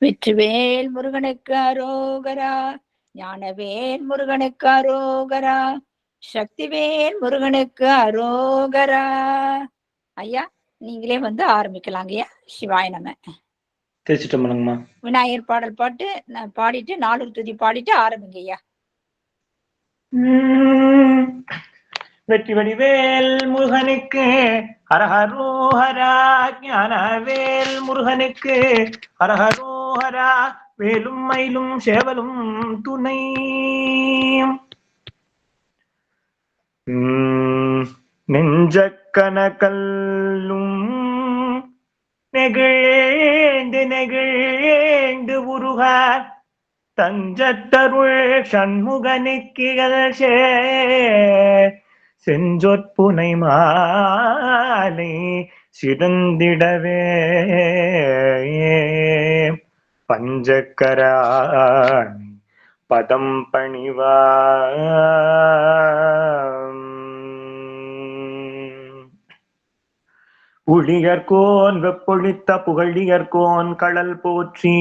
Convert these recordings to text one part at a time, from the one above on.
வெற்றிவேல் முருகனுக்கு அரோகரா. ஞானவேல் முருகனுக்கு அரோகரா. சக்திவேல் முருகனுக்கு அரோகரா. ஐயா, நீங்களே வந்து ஆரம்பிக்கலாங்க ஐயா. சிவாய நம. திருச்சிட்டம்பலங்கம்மா. விநாயகர் பாடல் பாட்டு நான் பாடிட்டு 4 துதி பாடிட்டு ஆரம்பிங்க ஐயா. வெற்றி வடிவேல் முருகனுக்கு ஹரஹரோஹரா. ஞானவேல் முருகனுக்கு ஹரஹரோஹரா. வேலும் மயிலும் சேவலும் துணை. நெஞ்சக்கனகல்லும் நெகிழ்ந்து நெகிழ்ந்து உருகார் தஞ்சத்தருள் சண்முகனுக்கு செஞ்சொற்புனை மாலை சிறந்திடவே பஞ்சக்கராணி பதம் பணிவா. புளியர்கோன் வெப்பொழித்த புகழியர்கோன் கடல் போற்றி.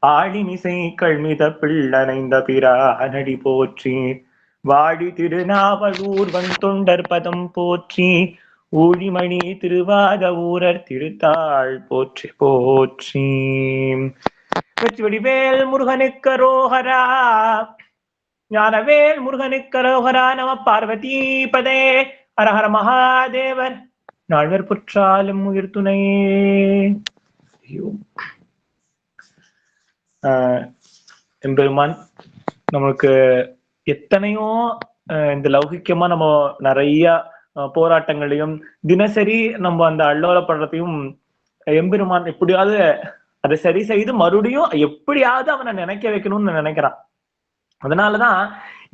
ஆழிமிசை கழ்மித பிள்ளனைந்த பிரானடி போற்றி. வாழி திருநாவலூர் வந்தொண்டர் பதம் போற்றி. ஊழிமணி திருவாத ஊரர் திருத்தாள் போற்றி போற்றி. வெற்றி வடிவேல் முருகனுக்கு அரோகரா. ஞானவேல் முருகனுக்கு அரோகரா. நம பார்வதி பதே. ஹரஹர மகாதேவர் நால்வர் புற்றாலும் உயிர் துணையே. எம்பெருமான் நமக்கு எத்தனையோ இந்த லௌகிக்கமா நம்ம நிறைய போராட்டங்களையும் தினசரி நம்ம அந்த அல்லோலப்படுறதையும் எம்பெருமான் எப்படியாவது அதை சரி செய்து மறுபடியும் எப்படியாவது அவனை நினைக்க வைக்கணும்னு நினைக்கிறான். அதனாலதான்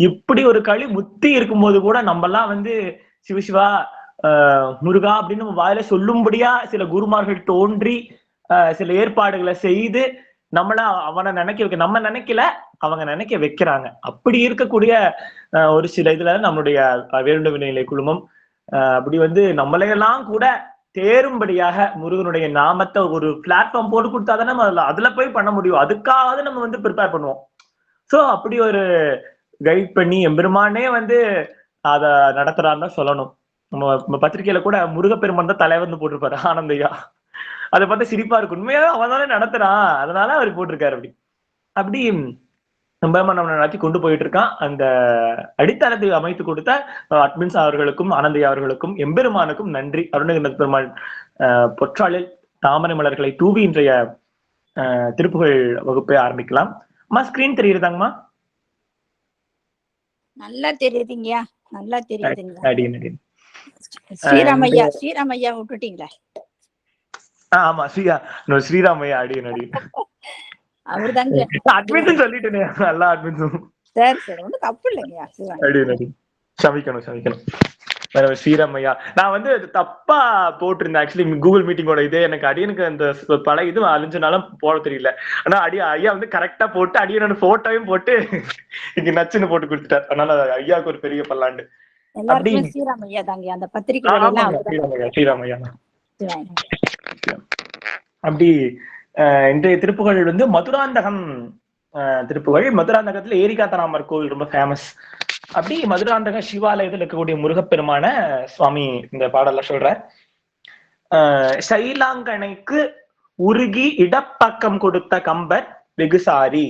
இப்படி ஒரு களி முத்தி இருக்கும்போது கூட நம்ம எல்லாம் வந்து சிவசிவா முருகா அப்படின்னு நம்ம வாயில சொல்லும்படியா சில குருமார்கள் தோன்றி சில ஏற்பாடுகளை செய்து நம்மள அவனை நினைக்க வைக்க, நம்ம நினைக்கல அவங்க நினைக்க வைக்கிறாங்க. அப்படி இருக்கக்கூடிய ஒரு சில இதுல நம்மளுடைய வேலுண்ட வினைநிலை குழுமம் அப்படி வந்து நம்மளையெல்லாம் கூட தேரும்படியாக முருகனுடைய நாமத்தை ஒரு பிளாட்ஃபார்ம் போட்டு கொடுத்தாதானே நம்ம அதுல போய் பண்ண முடியும். அதுக்காக நம்ம வந்து ப்ரிப்பேர் பண்ணுவோம். சோ அப்படி ஒரு கைட் பண்ணி எம்பெருமானே வந்து அத நடத்துறான்னு சொல்லணும். நம்ம பத்திரிகையில கூட முருகப்பெருமான் தான் தலைவர்னு போட்டிருப்பாரு ஆனந்தையா. அதை பார்த்தா சிரிப்பா இருக்கு. உண்மையாவே அவன் தானே நடத்துறான், அதனால அவர் போட்டிருக்காரு. அப்படி நம்ம நடத்தி கொண்டு போயிட்டு இருக்கான். அந்த அடித்தளத்தை அமைத்து கொடுத்த அட்மின்ஸ் அவர்களுக்கும் ஆனந்தையா அவர்களுக்கும் எம்பெருமானுக்கும் நன்றி. அருணகிரி பெருமாள் பொற்றாளில் தாமரை மலர்களை தூவி இன்றைய திருப்புகழ் வகுப்பை ஆரம்பிக்கலாம். அம்மா ஸ்கிரீன் தெரியுதாங்கம்மா? நல்லா தெரியுதுங்கய்யா, நல்லா தெரியுதுங்க. ஸ்ரீராமையா விட்டுட்டீங்களா? ஆமா ஸ்ரீராமையா அடி அவர்தாங்க அட்மிட் சொல்லிட்டேனே. நல்லா அட்மிட்டும் சரி சரி, ஒன்றும் தப்பு இல்லைங்கய்யா. சமிக்கணும் ஸ்ரீராமையா. நான் வந்து தப்பா போட்டிருந்தேன் ஆக்சுவலி கூகுள் மீட்டிங்கோட இது. எனக்கு அடியனுக்கு அந்த பல இது அழிஞ்சனாலும் போட தெரியல. ஆனா ஐயா வந்து கரெக்டா போட்டு அடியனோட போட்டோவையும் போட்டு இங்க நச்சுன்னு போட்டு கொடுத்துட்டார். அதனால ஐயாவுக்கு ஒரு பெரிய பல்லாண்டு. ஸ்ரீராமையா தாங்க அந்த பத்திரிகை. ஸ்ரீராமையா அப்படி இன்றைய திருப்புகழ் வந்து மதுராந்தகம் திருப்புகழ். மதுராந்தகத்துல ஏரிகாத்தராமர் கோவில் ரொம்ப ஃபேமஸ். அப்படி மதுராந்தக சிவாலயத்தில் இருக்கக்கூடிய முருகப்பெருமான சுவாமி இந்த பாடல்ல சொல்ற. சைலாங்கனைக்கு உருகி இடப்பக்கம் கொடுத்த கம்பர் வெகுசாரி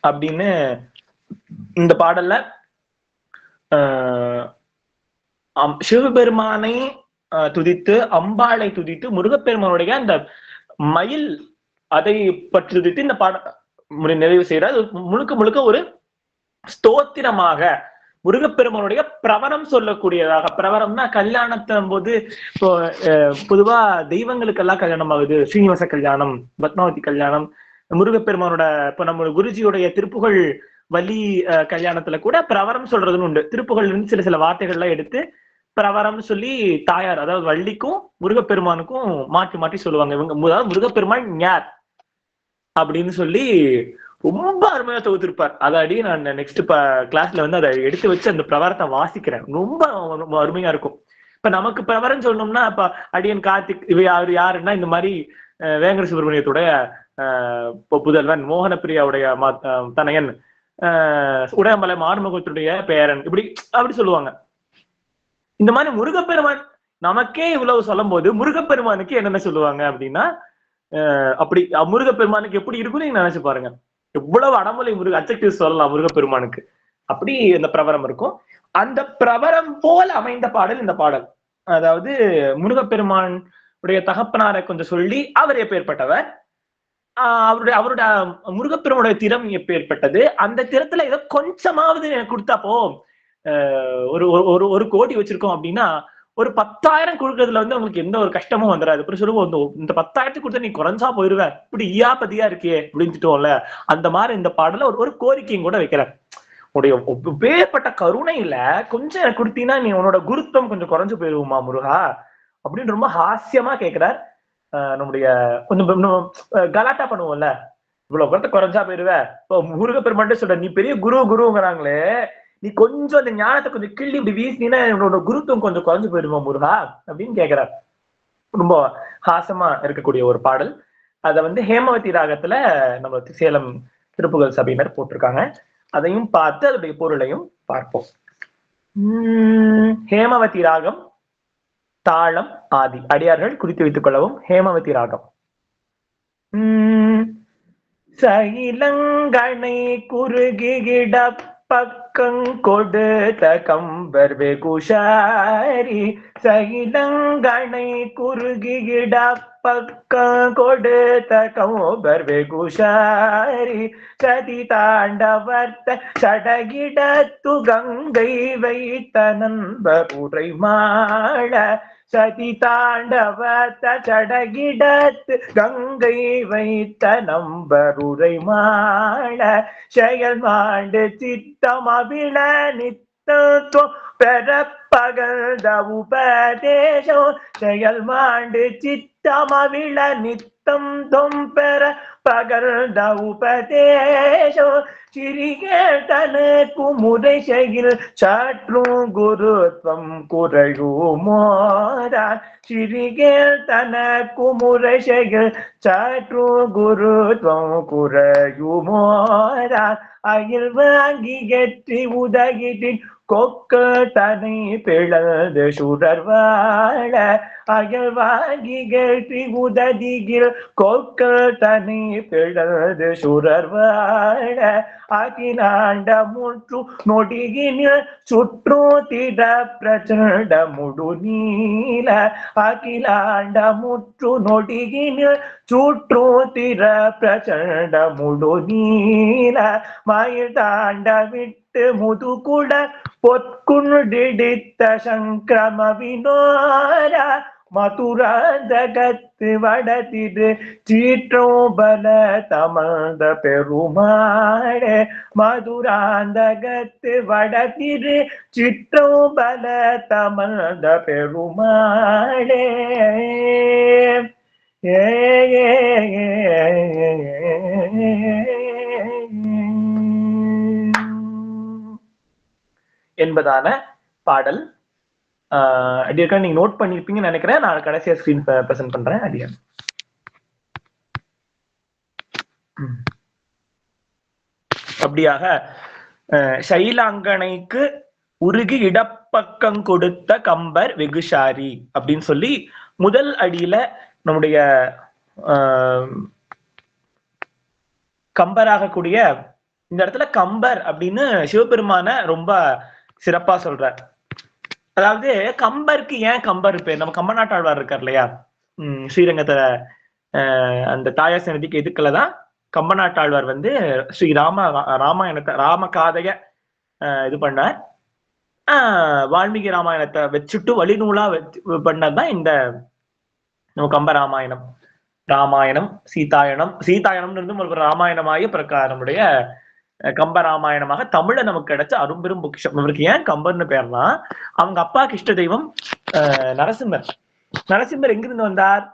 அப்படின்னு இந்த பாடல்ல சிவபெருமானை துதித்து அம்பாளை துதித்து முருகப்பெருமானுடைய அந்த மயில் அதை பற்றி துதித்து இந்த பாட நிறைவு செய்யறார். முழுக்க முழுக்க ஒரு ஸ்தோத்திரமாக முருகப்பெருமானுடைய பிரவரம் சொல்லக்கூடியதாக. பிரவரம்னா கல்யாணத்தின் போது இப்போ பொதுவா தெய்வங்களுக்கெல்லாம் கல்யாணம் ஆகுது. ஸ்ரீனிவாச கல்யாணம், பத்மாவதி கல்யாணம், முருகப்பெருமானோட இப்ப நம்மளோட குருஜியுடைய திருப்புகழ் வலி கல்யாணத்துல கூட பிரவரம் சொல்றதுன்னு உண்டு. திருப்புகழ்ல இருந்து சில சில வார்த்தைகள்லாம் எடுத்து பிரவரம் சொல்லி தாயார், அதாவது வள்ளிக்கும் முருகப்பெருமானுக்கும் மாற்றி மாற்றி சொல்லுவாங்க. இவங்க முருகப்பெருமான் யார் அப்படின்னு சொல்லி ரொம்ப அருமையா தொகுத்திருப்பார். அதாடி நான் நெக்ஸ்ட் கிளாஸ்ல வந்து அதை எடுத்து வச்சு அந்த பிரவரத்தை வாசிக்கிறேன். ரொம்ப அருமையா இருக்கும். இப்ப நமக்கு பிரவரம் சொல்லணும்னா இப்ப அடியன் கார்த்திக் இவ யாருன்னா இந்த மாதிரி வேங்கட சுப்பிரமணியத்தோட புதல்வன், மோகனப்பிரியாவுடைய தனையன், உடையமலை மாறுமுகத்துடைய பேரன், அப்படி சொல்லுவாங்க. இந்த மாதிரி முருகப்பெருமான் நமக்கே இவ்வளவு சொல்லும் போது முருகப்பெருமானுக்கு என்னென்ன சொல்லுவாங்க அப்படின்னா, அப்படி முருகப்பெருமானுக்கு எப்படி இருக்குன்னு நீங்க நினைச்சு பாருங்க. எவ்வளவு அடமொழி அட்ஜெக்டிவ் சொல்லலாம் முருகப்பெருமானுக்கு. அப்படி இந்த பிரபரம் இருக்கும். அந்த பிரபரம் போல் அமைந்த பாடல் இந்த பாடல். அதாவது முருகப்பெருமான் உடைய தகப்பனாரை கொஞ்சம் சொல்லி அவர் எப்பேற்பட்டவர், அவருடைய முருகப்பெருமானுடைய திறம் எப்பேற்பட்டது, அந்த திறத்துல ஏதோ கொஞ்சமாவது கொடுத்தாப்போ, ஒரு கோடி வச்சிருக்கோம் அப்படின்னா ஒரு 10,000 கொடுக்கறதுல வந்து உங்களுக்கு எந்த ஒரு கஷ்டமும் வந்துடாது. அப்புறம் சொல்லுவோம், இந்த 10,000 கொடுத்தா நீ குறைஞ்சா போயிருவேன், இப்படி பதியா இருக்கே அப்படின்ட்டுட்டோம்ல. அந்த மாதிரி இந்த பாடல ஒரு கோரிக்கையும் கூட வைக்கிறார். உடைய வேறுபட்ட கருணையில கொஞ்சம் கொடுத்தீங்கன்னா நீ உன்னோட குருத்துவம் கொஞ்சம் குறைஞ்சு போயிருவோமா முருகா அப்படின்னு ரொம்ப ஹாஸ்யமா கேட்கிறார். நம்முடைய கொஞ்சம் கலாட்டா பண்ணுவோம்ல, இவ்வளவு குறத்த குறைஞ்சா போயிருவ, இப்போ முருகப்பெருமான் சொல்ற நீ பெரிய குருங்கிறாங்களே, நீ கொஞ்சம் அந்த ஞானத்தை கொஞ்சம் கிள்ளி இப்படி வீசினீன்னா என்னோட குருத்துவம் கொஞ்சம் குறைஞ்சு போயிருமா முருகா அப்படின்னு கேட்கிறார். ரொம்ப ஹாசமா இருக்கக்கூடிய ஒரு பாடல். அதை வந்து ஹேமவதி ராகத்துல நம்ம சேலம் திருப்புகழ் சபையினர் போட்டிருக்காங்க. அதையும் பார்த்து அதனுடைய பொருளையும் பார்ப்போம். ஹேமவதி ராகம், தாளம், ஆதி. அடியார்கள் குறித்து வைத்துக் கொள்ளவும். ஹேமவதி ராகம். சைலங்கனை குறுகிட பக்கம் கொடுத்த கம்பர் வெகுஷாரி, சைலங்கனை குறுகிட பக்கம் கொடுத்த கம்பர் வெகுஷாரி, சதி தாண்டவர்த்த சடகிடத்து கங்கை வைத்த நண்பர் உரை மாள, சதி தாண்டவர்த்த சடகிடத்து கங்கை வைத்த நம்பர் உரை மாள, செயல் மாண்டு சித்தம் அவிழ நித்தத்துவம் பெற பகழ்ந்த உபதேசம், செயல் மாண்டு சித்தம் அவிழ நித்தம் தொம் பெற பகழ்ந்த உபதேசம், சிறிகள் தனக்கு முறை செயல் சாற்றும் குருத்வம் குறையுமோதான், சிறிகள் தனக்கு முறை செயல் சாற்றும் குருத்வம் குறையுமோதான், அயில் வாங்கி எற்றி உதகிட்டின் கொக்க தனை பிளந்து சுடர் வாழ, அயல் வாங்கி எற்றி உதகில் கொக்க தனை பிளந்து சுடர் வாழ, அகிலாண்ட முற்று நொடியினில் சுற்று திட பிரச்சண்ட முடு நீல, அகிலாண்ட முற்று நொடியினில் சுற்று திட பிரச்சண்ட முடு நீல, மயில் தாண்ட விட்டு முதுகுட பொற்குண்டிடித்த சங்கிரம வினோர, மதுராந்தகத்து வடதிரு சீற்றோபல தமர்ந்த பெருமாளே, மதுராந்தகத்து வடதிரு சிற்றோபல தமர்ந்த பெருமாளே. என்பதான பாடல். அடியாக்கா நீங்க நோட் பண்ணிருப்பீங்கன்னு நினைக்கிறேன். நான் கடைசியா ஸ்கிரீன் பிரசன்ட் பண்றேன். அடியா அப்படியாக சைலாங்கனைக்கு உருகி இடப்பக்கம் கொடுத்த கம்பர் வெகுஷாரி அப்படின்னு சொல்லி முதல் அடியில நம்முடைய கம்பராகக்கூடிய இந்த இடத்துல கம்பர் அப்படின்னு சிவபெருமான ரொம்ப சிறப்பா சொல்றார். அதாவது கம்பருக்கு ஏன் கம்பர் பேர்? நம்ம கம்பநாட்டாழ்வார் இருக்கார் இல்லையா, ஸ்ரீரங்கத்துல அந்த தாயார் சன்னதிக்கு எதுக்குலதான் கம்பநாட்டாழ்வார் வந்து ஸ்ரீ ராமாயணத்தை ராமகாதைய இது பண்ணார். வால்மீகி ராமாயணத்தை வச்சுட்டு வழிநூலா பண்ணதுதான் இந்த நம்ம கம்பராமாயணம். ராமாயணம், சீதாயணம்னு இருந்து ஒரு ராமாயணமாகி பிறகு நம்முடைய கம்பராமாயணமாக தமிழ நமக்கு கிடைச்ச அரும்பெரும் பொக்கிஷம். இவருக்கு ஏன் கம்பர்னு பேர்னா, அவங்க அப்பாக்கு இஷ்ட தெய்வம் நரசிம்மர். நரசிம்மர் எங்கிருந்து வந்தார்?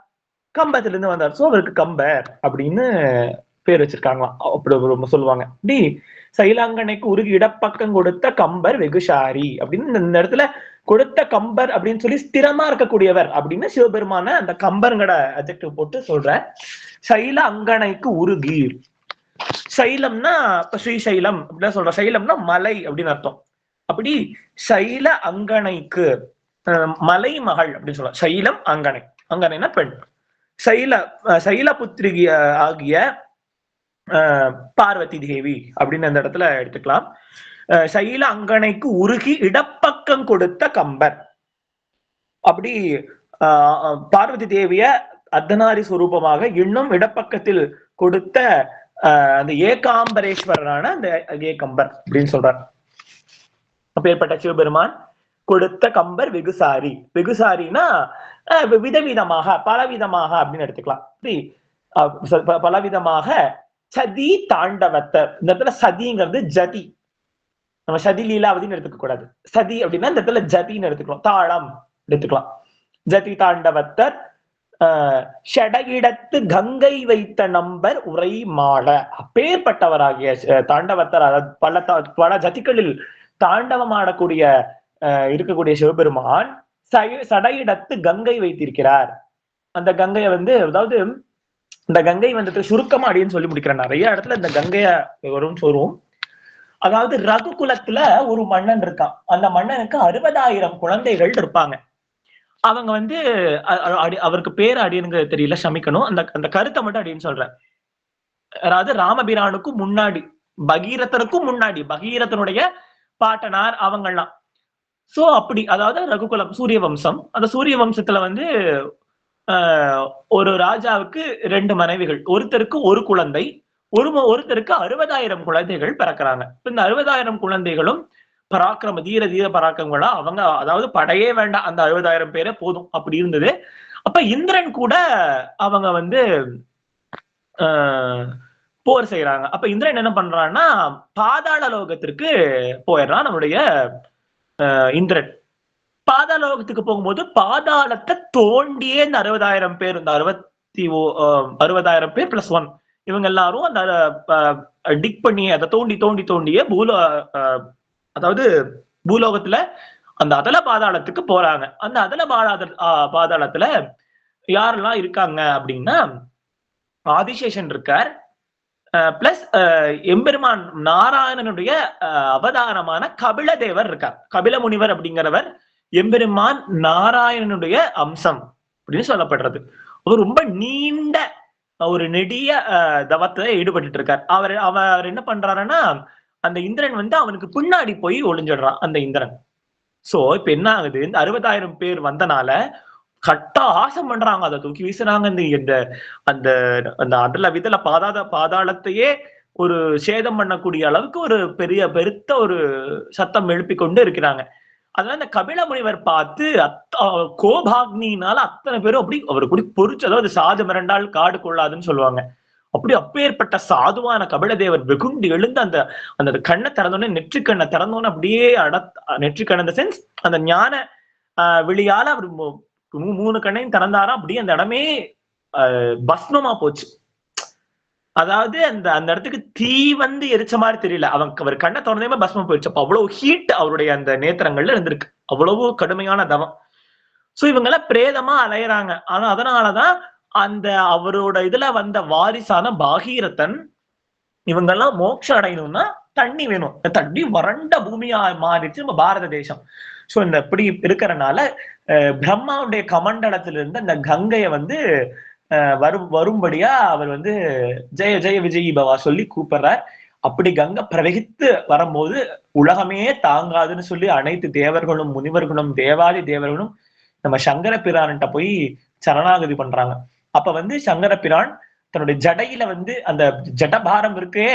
கம்பத்திலிருந்து வந்தார். சோ அவருக்கு கம்பர் அப்படின்னு பேர் வச்சிருக்காங்களாம், அப்படி சொல்லுவாங்க. இப்படி சைலாங்கனைக்கு உருகி இடப்பக்கம் கொடுத்த கம்பர் வெகுஷாரி அப்படின்னு இந்த இடத்துல கொடுத்த கம்பர் அப்படின்னு சொல்லி ஸ்திரமா இருக்கக்கூடியவர் அப்படின்னு சிவபெருமான அந்த கம்பர்ங்கட அட்ஜெக்டிவ் போட்டு சொல்ற. சைல அங்கனைக்கு உருகி. சைலம்னா இப்ப ஸ்ரீசைலம் அப்படின்னா சொல்ற. சைலம்னா மலை அப்படின்னு அர்த்தம். அப்படி சைல அங்கனைக்கு மலை மகள் அப்படின்னு சொல்ற. சைலம் அங்கனை, அங்கனைனா பெண். சைலபுத்திரி ஆகிய பார்வதி தேவி அப்படின்னு அந்த இடத்துல எடுத்துக்கலாம். சைல அங்கனைக்கு உருகி இடப்பக்கம் கொடுத்த கம்பர். அப்படி பார்வதி தேவிய அர்த்தநாரி சுரூபமாக இன்னும் இடப்பக்கத்தில் கொடுத்த அந்த ஏகாம்பரேஸ்வரரான அந்த ஏகம்பர் அப்படின்னு சொல்றார். அப்பேற்பட்ட சிவபெருமான் கொடுத்த கம்பர் வெகுசாரி. வெகுசாரினா விதவிதமாக, பலவிதமாக அப்படின்னு எடுத்துக்கலாம். பலவிதமாக சதி தாண்டவத்தை. இந்த இடத்துல சதிங்கிறது ஜதி. நம்ம சதி லீலாவதின்னு எடுத்துக்க கூடாது. சதி அப்படின்னா இந்த இடத்துல ஜதின்னு எடுத்துக்கலாம். தாளம் எடுத்துக்கலாம். ஜதி தாண்டவத்தர் ஷடகிடத்து கங்கை வைத்த நம்பர் உரை மாட. அப்பேற்பட்டவராகிய தாண்டவத்தர், பல ஜதிகளில் தாண்டவம் ஆடக்கூடிய இருக்கக்கூடிய சிவபெருமான் சடையிடத்து கங்கை வைத்திருக்கிறார். அந்த கங்கையை அதாவது இந்த கங்கை சுருக்கமா அப்படின்னு சொல்லி முடிக்கிறேன். நிறைய இடத்துல இந்த கங்கைய வரும் சொல்லுவோம். அதாவது ரகுகுலத்துல ஒரு மன்னன் இருக்கான். அந்த மன்னனுக்கு 60,000 குழந்தைகள் இருப்பாங்க. அவங்க அவருக்கு பேர் அடின்னு தெரியல, சமிக்கணும். அந்த கருத்தை மட்டும் அப்படின்னு சொல்றேன். அதாவது ராமபிரானுக்கும் முன்னாடி, பகீரதனுக்கும் முன்னாடி, பகீரதனுடைய பாட்டனார் அவங்கெல்லாம். சோ அப்படி, அதாவது ரகுகுலம் சூரிய வம்சம். அந்த சூரிய வம்சத்துல ஒரு ராஜாவுக்கு 2 மனைவிகள். ஒருத்தருக்கு ஒரு குழந்தை, ஒருத்தருக்கு 60,000 குழந்தைகள் பிறக்கிறாங்க. இந்த 60,000 குழந்தைகளும் பராக்கிரம தீர பராக்கிரமங்களா அவங்க, அதாவது படையே வேண்டாம், அந்த 60,000 பேரே போதும் அப்படி இருந்தது. அப்ப இந்திரன் கூட அவங்க போர் செய்யறாங்க. அப்ப இந்திரன் என்ன பண்றான்னா பாதாள லோகத்திற்கு போயிடுறான். நம்மளுடைய இந்திரன் பாதாள லோகத்துக்கு போகும்போது பாதாளத்தை தோண்டியே இந்த 60,000 பேர், இந்த 60,000 பேர் பிளஸ் 1 இவங்க எல்லாரும் அந்த டிக் பண்ணி அதை தோண்டியே அதாவது பூலோகத்துல அந்த அதல பாதாளத்துக்கு போறாங்க. அந்த அதல பாதாளத்துல யாரெல்லாம் இருக்காங்க அப்படின்னா ஆதிசேஷன் இருக்கார், பிளஸ் எம்பெருமான் நாராயணனுடைய அவதாரமான கபில தேவர் இருக்கார். கபில முனிவர் அப்படிங்கிறவர் எம்பெருமான் நாராயணனுடைய அம்சம் அப்படின்னு சொல்லப்படுறது. அவர் ரொம்ப நீண்ட ஒரு நெடிய தவத்துல ஈடுபட்டு இருக்கார். அவர் என்ன பண்றாருன்னா அந்த இந்திரன் அவனுக்கு பின்னாடி போய் ஒளிஞ்சிடுறான் அந்த இந்திரன். சோ இப்ப என்ன ஆகுது, இந்த 60,000 பேர் வந்தனால கட்ட ஆசம் பண்றாங்க, அதை தூக்கி வீசுறாங்க. அந்த அதுல விதல பாதாளத்தையே ஒரு சேதம் பண்ணக்கூடிய அளவுக்கு ஒரு பெருத்த ஒரு சத்தம் எழுப்பி கொண்டு இருக்கிறாங்க. அதனால இந்த கபில முனிவர் பார்த்து கோபாக்னினால அத்தனை பேரும் அப்படி அவர் கூடி பொறிச்சு, அதாவது சாது மிரண்டால் காடு கொள்ளாதுன்னு சொல்லுவாங்க. அப்பேற்பட்ட சாதுவான கபிலதேவர் வெகுண்டு எழுந்து அந்த கண்ணை திறந்தோடனே, நெற்றிக்கண்ணை திறந்தோன்னு அப்படியே நெற்றிக்கண்ண சென்ஸ் அந்த ஞான விழியால அவர் 3 கண்ணையும் திறந்தாரா, அப்படியே அந்த இடமே பஸ்மமா போச்சு. அதாவது அந்த இடத்துக்கு தீ எரிச்ச மாதிரி தெரியல. அவர் கண்ணை திறந்தே பஸ்மம் போயிடுச்சு. அப்ப அவ்வளவு ஹீட் அவருடைய அந்த நேத்திரங்கள்ல இருந்திருக்கு. அவ்வளவு கடுமையான தவம். சோ இவங்கெல்லாம் பிரேதமா அலையறாங்க. ஆனா அதனாலதான் அந்த அவரோட இதுல வந்த வாரிசான பாகீரதன் இவங்கெல்லாம் மோட்சம் அடையணும்னா தண்ணி வேணும். தண்ணி வறண்ட பூமியா மாறிடுச்சு நம்ம பாரத தேசம். சோ இந்த இப்படி இருக்கிறனால பிரம்மாவுடைய கமண்டலத்திலிருந்து அந்த கங்கைய வரும்படியா அவர் ஜெய ஜெய விஜயி பவா சொல்லி கூப்பிடுறார். அப்படி கங்கை பிரவகித்து வரும்போது உலகமே தாங்காதுன்னு சொல்லி அனைத்து தேவர்களும் முனிவர்களும் தேவாதி தேவர்களும் நம்ம சங்கர பிரான்கிட்ட போய் சரணாகதி பண்றாங்க. அப்ப சங்கர பிரான் தன்னுடைய ஜடையில அந்த ஜடபாரம் இருக்கே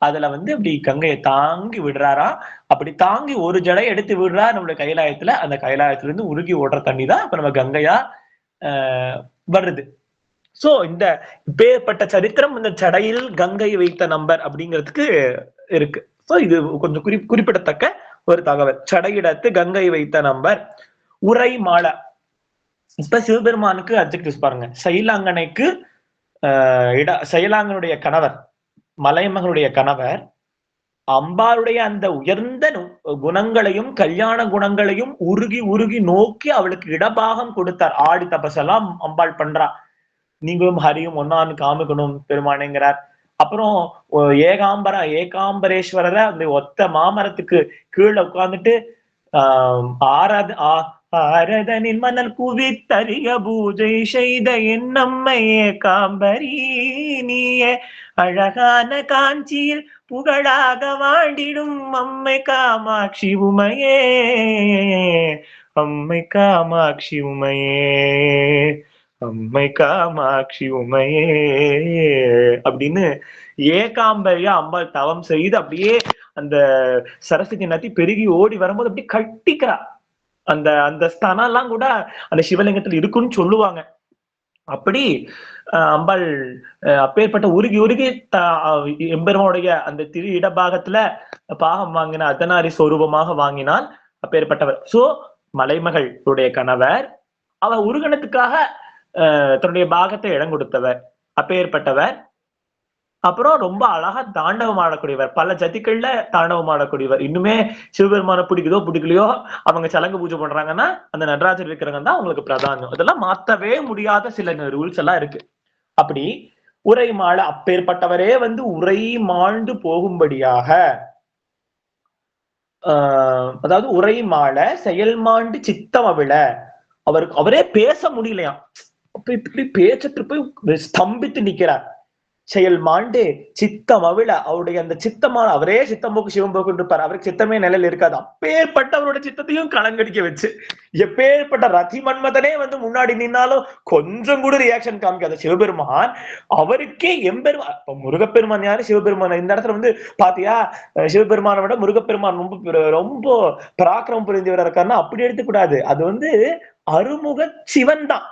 அதுல அப்படி கங்கையை தாங்கி விடுறாரா. அப்படி தாங்கி ஒரு ஜடையை எடுத்து விடுறா நம்மளுடைய கைலாயத்துல. அந்த கைலாயத்துல இருந்து உருகி ஓடுற தண்ணி தான் இப்ப நம்ம கங்கையா வருது. சோ இந்த பேர்பட்ட சரித்திரம் இந்த ஜடையில் கங்கை வைத்த நம்பர் அப்படிங்கிறதுக்கு இருக்கு. சோ இது கொஞ்சம் குறிப்பிடத்தக்க ஒரு தகவல். சடையிடத்து கங்கை வைத்த நம்பர் உரை மாலை. இப்ப சிவபெருமானுக்கு அட்ஜெக்டிவ்ஸ் பாருங்க. சைலாங்கனுடைய கணவர், மலையமகனுடைய கணவர் அம்பாளுடைய அந்த உயர்ந்த குணங்களையும் கல்யாண குணங்களையும் உருகி உருகி நோக்கி அவளுக்கு இடபாகம் கொடுத்தார். ஆடி தபசெல்லாம் அம்பாள் பண்றா. நீங்களும் ஹரியும் ஒன்னான்னு காமிக்கணும் பெருமானேங்கிறார். அப்புறம் ஏகாம்பரேஸ்வரரை அந்த ஒத்த மாமரத்துக்கு கீழே உட்கார்ந்துட்டு ஆரதனின் மணல் குவித்தறிய பூஜை செய்த என்னம்மை ஏகாம்பரி நீயே அழகான காஞ்சியில் புகழாக வாண்டிடும் அம்மை காமாட்சி உமையே, அம்மை காமாட்சி உமையே, அம்மை காமாட்சி உமையே அப்படின்னு ஏகாம்பரியா அம்பாள் தவம் செய்து அப்படியே அந்த சரஸ்வதி நதி பெருகி ஓடி வரும்போது அப்படியே கட்டிக்கிறா. அந்த அந்த ஸ்தானம் எல்லாம் கூட அந்த சிவலிங்கத்துல இருக்குன்னு சொல்லுவாங்க. அப்படி அம்பாள் அப்பேற்பட்ட உருகி உருகி எம்பெருமானுடைய அந்த திரு இடபாகத்துல பாகம் வாங்கின அர்த்தநாரி சொரூபமாக வாங்கினால் அப்பேற்பட்டவர். சோ மலைமகளுடைய கணவர் அவ உருகணத்துக்காக தன்னுடைய பாகத்தை இடம் கொடுத்தவர், அப்பேற்பட்டவர். அப்புறம் ரொம்ப அழகா தாண்டவம் ஆடக்கூடியவர், பல ஜதிகள்ல தாண்டவம் ஆடக்கூடியவர். இன்னுமே சிவபெருமான பிடிக்குதோ பிடிக்கலையோ அவங்க சலங்கு பூஜை பண்றாங்கன்னா அந்த நடராஜர் இருக்கிறவங்க தான் அவங்களுக்கு பிரதானம். அதெல்லாம் மாத்தவே முடியாத சில ரூல்ஸ் எல்லாம் இருக்கு. அப்படி உரை மாள அப்பேற்பட்டவரே உரை மாண்டு போகும்படியாக அதாவது உரை மாள செயல் மாண்டு சித்தம் அவிழ அவரே பேச முடியலையாம். அப்ப இப்படி பேசிட்டு போய் ஸ்தம்பித்து நிக்கிறார். செயல் மாண்டு சித்தம் அவிழ அவருடைய அந்த சித்தமான அவரே சித்தம்போக்கு சிவம்போக்கு இருப்பார். அவருக்கு சித்தமே நிலையில இருக்காது. அப்பேற்பட்ட அவருடைய சித்தத்தையும் கலங்கடிக்க வச்சு எப்பேற்பட்ட ரதி மன்மதனே முன்னாடி நின்னாலும் கொஞ்சம் கூட ரியாக்ஷன் காமிக்காத சிவபெருமான் அவருக்கே எம்பெருமான் முருகப்பெருமான் யாரு சிவபெருமான் இந்த இடத்துல பாத்தியா சிவபெருமானை விட முருகப்பெருமான் ரொம்ப பராக்கிரமம் புரிந்தவர் இருக்காருன்னா அப்படி எடுத்துக்கூடாது. அது அருமுக சிவன் தான்.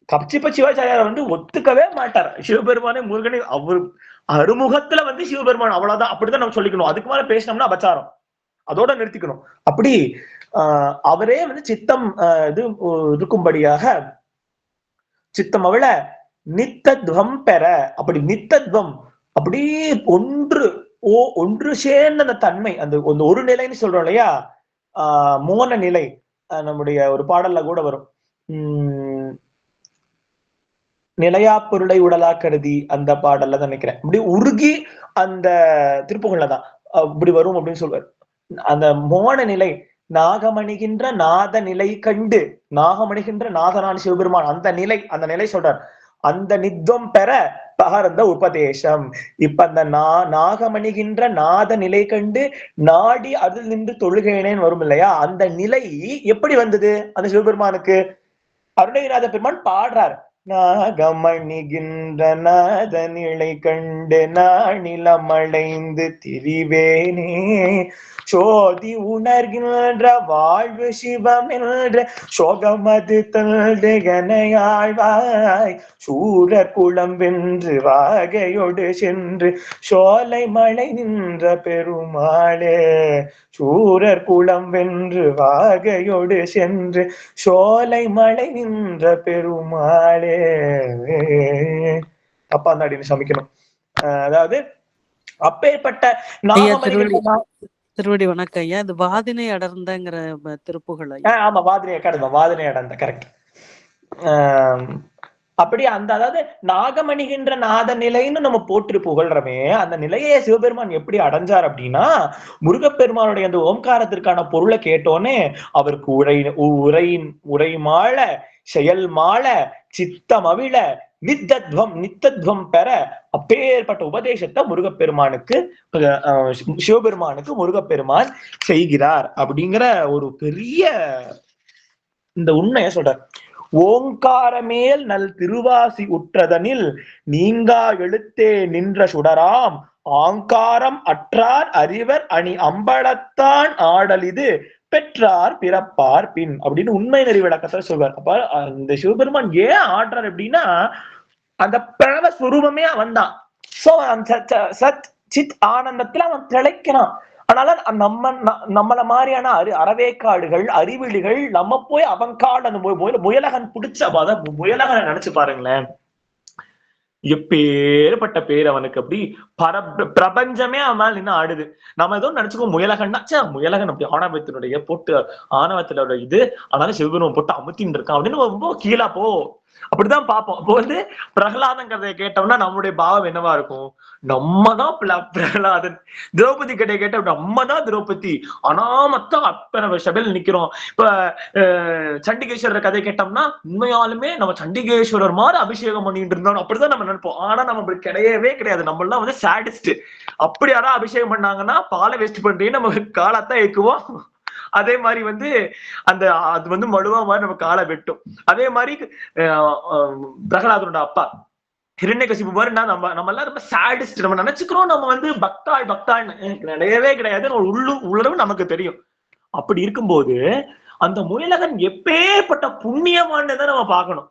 கப்சிப்ப சிவாச்சாரியார் ஒத்துக்கவே மாட்டார். சிவபெருமானே முருகனை அவர் அருமுகத்துல சிவபெருமான் அவ்வளவுதான், அப்படிதான் நம்ம சொல்லிக்கணும். அதுக்கு மேல பேசினோம்னா அபச்சாரம், அதோட நிறுத்திக்கணும். அப்படி அவரே சித்தம் இது இருக்கும்படியாக சித்தம் அவள நித்தத்வம் பெற, அப்படி நித்தத்வம் அப்படி ஒன்று சேர்ந்த அந்த தன்மை, அந்த ஒரு நிலைன்னு சொல்றோம் இல்லையா, மோன நிலை. நம்முடைய ஒரு பாடல்ல கூட வரும், நிலையா பொருளை உடலா கருதி, அந்த பாடல்ல தான் நினைக்கிறேன். இப்படி உருகி அந்த திருப்புகள்லதான் இப்படி வரும் அப்படின்னு சொல்வார். அந்த மோன நிலை, நாகமணிகின்ற நாத நிலை கண்டு, நாகமணிகின்ற நாதனான சிவபெருமான் அந்த நிலை சொல்றார். அந்த நித்வம் பெற பகர்ந்த உபதேசம். இப்ப அந்த நாகமணிகின்ற நாத நிலை கண்டு நாடி அதில் நின்று தொழுகைனேன்னு வரும் இல்லையா, அந்த நிலை எப்படி வந்தது அந்த சிவபெருமானுக்கு? அருணகிரிநாத பெருமான் பாடுறார், நாகமணிகின்ற நாத நிலை கண்டு நானிலமடைந்து திரிவேனே, சோதி உணர்கின்ற வாழ்வு சிவம் என்ற சோகமது தல்கனையாழ்வாய், சூரர் குளம் வென்று வாகையோடு சென்று சோலை மலை நின்ற பெருமாளே, சூரர் குளம் வென்று வாகையோடு சென்று சோலை மலை நின்ற பெருமாளே. அப்பா அந்த அப்படின்னு சமைக்கணும். அதாவது அப்பேற்பட்ட திருவடி வணக்கம் ஐயா. இது வாதினை அடர்ந்தங்கிற திருப்புகள். ஆமா, வாதினை அடர்ந்த கரெக்ட். அப்படி அந்த அதாவது நாகமணிகின்ற நாத நிலைன்னு நம்ம போட்டு புகழ்றமே, அந்த நிலையை சிவபெருமான் எப்படி அடைஞ்சார் அப்படின்னா, முருகப்பெருமானுடைய அந்த ஓம்காரத்திற்கான பொருளை கேட்டோன்னே அவருக்கு உரை மாள செயல் மாள சித்தம் அவிழ நித்தத்வம் பெற அப்பேற்பட்ட உபதேசத்தை சிவபெருமானுக்கு முருகப்பெருமான் செய்கிறார் அப்படிங்கிற ஒரு பெரிய இந்த உண்மையை சொல்றார். ஓங்காரமேல் நல் திருவாசி உற்றதனில் நீங்கா எழுத்தே நின்ற சுடராம், ஆங்காரம் அற்றார் அறிவர் அணி அம்பலத்தான் ஆடல் இது பெற்றார் பிறப்பார் பின் அப்படின்னு உண்மை நெறி விளக்கத்தை சொல்வார். அப்ப இந்த சிவபெருமான் ஏன் ஆடுறார் அப்படின்னா, அந்த பிரணவ சுரூபமே அவன் தான். சோ சத் சித் ஆனந்தத்துல அவன் திளைக்கிறான். அதனால நம்மள மாதிரியான அறவேக்காடுகள் அறிவிழிகள் நம்ம போய் அவன் காடு அந்த முயலகன் பிடிச்ச முயலகனை நினைச்சு பாருங்களேன். எப்பேற்பட்ட பேர் அவனுக்கு. அப்படி பிரபஞ்சமே அவன் மேல நின்று ஆடுது. நம்ம ஏதோ நினைச்சுக்கோ முயலகன்னா முயலகன் அப்படி ஆணவத்தினுடைய போட்டு ஆணவத்தினோட இது, அதனால சிவபெருமான் போட்டு அமுத்தின்னு இருக்கான் அப்படின்னு ரொம்ப கீழா போ அப்படிதான் பார்ப்போம். அப்போ வந்து பிரகலாதன் கதையை கேட்டோம்னா நம்முடைய பாவம் என்னவா இருக்கும்? நம்ம தான் பிரகலாதன். திரௌபதி கதையை கேட்ட நம்ம தான் திரௌபதி, அனாமத்தா அப்ப சபையில் நிக்கிறோம். இப்ப சண்டிகேஸ்வரர் கதை கேட்டோம்னா உண்மையாலுமே நம்ம சண்டிகேஸ்வரர் மாதிரி அபிஷேகம் பண்ணிட்டு இருந்தோம் அப்படிதான் நம்ம நினைப்போம். ஆனா நம்ம அப்படி கிடையவே கிடையாது. நம்ம எல்லாம் வந்து சாடிஸ்ட். அப்படி யாராவது அபிஷேகம் பண்ணாங்கன்னா பாலை வேஸ்ட் பண்றேன்னு நம்ம காலத்தான் ஏக்குவோம். அதே மாதிரி வந்து அது வந்து மழுவா மாதிரி நம்ம காலை வெட்டும். அதே மாதிரி பிரகலாதனோட அப்பா ஹிரண்யகசிபு மாதிரி நம்ம எல்லாம் ரொம்ப சாடிஸ்ட். நம்ம நினைச்சுக்கிறோம் நம்ம வந்து பக்தாள்னு கிடையவே கிடையாது. உள்ளளவு நமக்கு தெரியும். அப்படி இருக்கும்போது அந்த முயலகன் எப்பேற்பட்ட புண்ணியமானதை நம்ம பார்க்கணும்.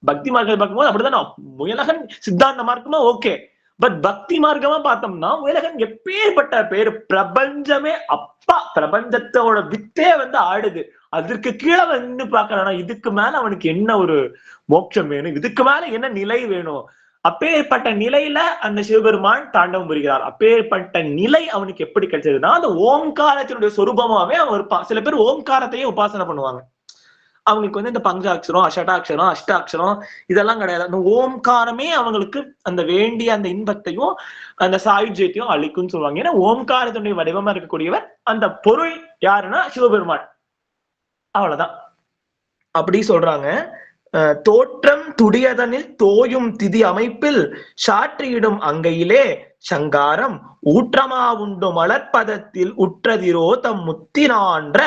பக்தி மார்க்கத்தை பார்க்கும்போது அப்படிதான். முயலகன் சித்தாந்த மார்க்கமா ஓகே, பட் பக்தி மார்க்கமா பார்த்தோம்னா உலகம் எப்பேற்பட்ட பேரு. பிரபஞ்சமே அப்பா, பிரபஞ்சத்தோட வித்தே வந்து ஆடுது. அதற்கு கீழே வந்து பாக்குறானா இதுக்கு மேல அவனுக்கு என்ன ஒரு மோட்சம் வேணும், இதுக்கு மேல என்ன நிலை வேணும். அப்பேற்பட்ட நிலையில அந்த சிவபெருமான் தாண்டவம் புரிகிறார். அப்பேற்பட்ட நிலை அவனுக்கு எப்படி கிடைச்சதுன்னா அந்த ஓம்காரத்தினுடைய சொரூபமாவே அவன் சில பேர் ஓம்காரத்தையே உபாசனை பண்ணுவாங்க. அவங்களுக்கு வந்து இந்த பஞ்சாட்சரம், அஷ்டாட்சரம், அஷ்டாட்சரம் இதெல்லாம் கிடையாது. அந்த ஓம்காரமே அவங்களுக்கு அந்த வேண்டிய அந்த இன்பத்தையும் அந்த சாயுஜ்யத்தையும் அளிக்கும்னு சொல்லுவாங்க. ஏன்னா ஓம்காரத்தினுடைய வடிவமா இருக்கக்கூடியவர் அந்த பொருள் யாருன்னா சிவபெருமான். அவ்வளவுதான். அப்படி சொல்றாங்க. தோற்றம் துடியதனில் தோயும் திதி அமைப்பில் சாற்றியிடும் அங்கையிலே சங்காரம் ஊற்றமா உண்டு மலர்பதத்தில் உற்றதிரோ தம் முத்தினான்ற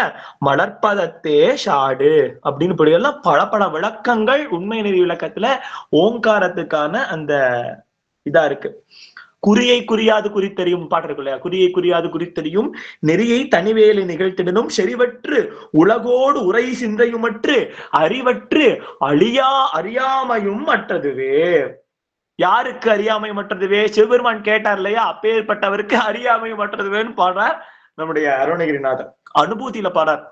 மலர்பதத்தே ஷாடு அப்படின்னு இப்படியெல்லாம் பல விளக்கங்கள் உண்மை நெறி விளக்கத்துல ஓங்காரத்துக்கான அந்த இதா இருக்கு. குறியை குறியாது குறித்தறியும் பாட்டு இருக்கு இல்லையா? குறியை குறியாது குறித்தறியும் நெறியை தனிவேலை நிகழ்த்திடனும் செறிவற்று உலகோடு உரை சிந்தையுமற்று அறிவற்று அறியாமையும் மற்றதுவே. யாருக்கு அறியாமை மற்றதுவே? சிவபெருமான் கேட்டார் இல்லையா, அப்பேற்பட்டவருக்கு அறியாமை மற்றதுவேன்னு பாடுறார் நம்முடைய அருணகிரிநாதர். அனுபூதியில பாடுறார்.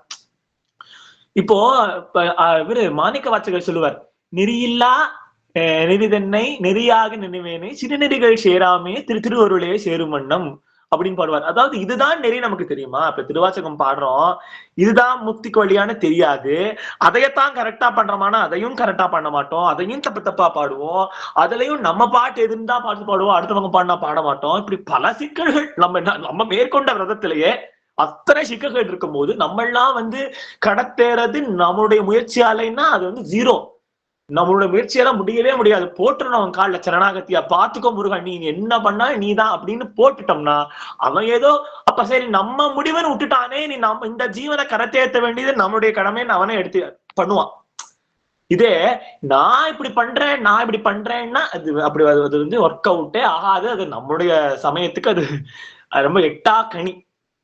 இப்போ இவரு மாணிக்க வாசகர் சொல்லுவார், நெறியில்லா நெறிதென்னை நெறியாக நினைவேனே சிறுநெறிகள் சேராமே திருவருளே சேரும் வண்ணம் அப்படின்னு பாடுவார். அதாவது இதுதான் நெறி நமக்கு தெரியுமா? இப்ப திருவாசகம் பாடுறோம், இதுதான் முக்திக்கு வழியான்னு தெரியாது. அதையத்தான் கரெக்டா பண்றோமானா அதையும் கரெக்டா பண்ண மாட்டோம், அதையும் தப்பா பாடுவோம். அதுலயும் நம்ம பாட்டு எதுன்னு தான் பாட்டு பாடுவோம், அடுத்தவங்க பாடினா பாட மாட்டோம். இப்படி பல சிக்கல்கள் நம்ம மேற்கொண்ட விரதத்திலேயே அத்தனை சிக்கல்கள் இருக்கும் போது நம்மெல்லாம் வந்து கடத்தேறது நம்மளுடைய முயற்சியாலைன்னா அது வந்து ஜீரோ. நம்மளோட முயற்சியெல்லாம் முடியவே முடியாது. போட்டுறோம் அவன் காலில் சரணாகத்தியா, பாத்துக்கோ முருகன் நீ என்ன பண்ணா நீதான் அப்படின்னு போட்டுட்டோம்னா அவன் ஏதோ அப்ப சரி நம்ம முடிவுன்னு விட்டுட்டானே, நீ நம்ம இந்த ஜீவனை கரத்தேற்ற வேண்டியது நம்மளுடைய கடமைன்னு அவனே எடுத்து பண்ணுவான். இதே நான் இப்படி பண்றேன்னா அது அப்படி அது வந்து ஒர்க் அவுட்டே ஆகாது. அது நம்மளுடைய சமயத்துக்கு அது ரொம்ப எட்டாக்கனி.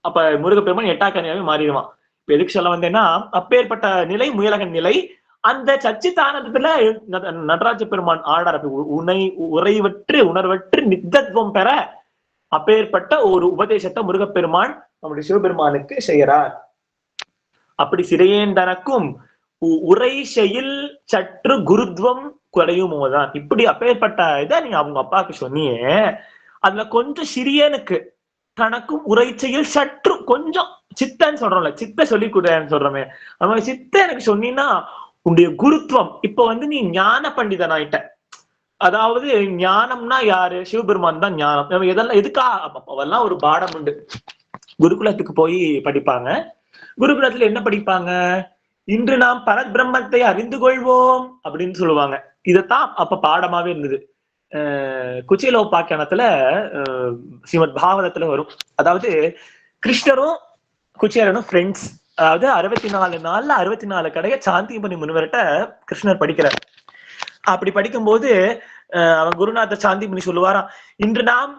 அப்ப முருகப்பெருமான் எட்டாக்கனியாவே மாறிடுவான். இப்ப எதுக்கு சொல்ல வந்தேன்னா அப்பேற்பட்ட நிலை முயலகன் நிலை. அந்த சச்சிதானந்தத்துல நடராஜ பெருமான் ஆடார். உறைவற்று உணர்வற்று நித்தத்துவம் பெற அப்பேற்பட்ட ஒரு உபதேசத்தை முருகப்பெருமான் நம்முடைய சிவபெருமானுக்கு செய்யறார். அப்படி சிறையேந்தனக்கும் உரை செயல் சற்று குருத்வம் குறையும் போதுதான். இப்படி அப்பேற்பட்ட இதை நீங்க அவங்க அப்பாவுக்கு சொன்னியே, அதுல கொஞ்சம் சிறியனுக்கு தனக்கும் உரை செயல் சற்று கொஞ்சம் சித்தன்னு சொல்றோம்ல, சித்த சொல்லி கொடுன்னு சொல்றோமே, நம்ம சித்த எனக்கு சொன்னீங்கன்னா உன்னுடைய குருத்துவம். இப்ப வந்து நீ ஞான பண்டிதன் ஆயிட்ட. அதாவது ஞானம்னா யாரு? சிவபெருமான் தான் ஞானம். நம்ம எதெல்லாம் எதுக்கா அவெல்லாம் ஒரு பாடம் உண்டு. குருகுலத்துக்கு போய் படிப்பாங்க. குருகுலத்துல என்ன படிப்பாங்க? இன்று நாம் பரபிரம்மத்தை அறிந்து கொள்வோம் அப்படின்னு சொல்லுவாங்க. இதத்தான் அப்ப பாடமாவே இருந்தது. குச்சிலோபாக்கியானத்துல ஸ்ரீமத் பாகவதத்துல வரும். அதாவது கிருஷ்ணரும் குச்சேலனும் ஃப்ரெண்ட்ஸ். அதாவது 64 நாள்ல 64 கடைய சாந்திமணி முனிவர்கிட்ட கிருஷ்ணர் படிக்கிறார். அப்படி படிக்கும்போது அவன் குருநாதர் சாந்திமணி சொல்லுவாராம், இன்று நாம்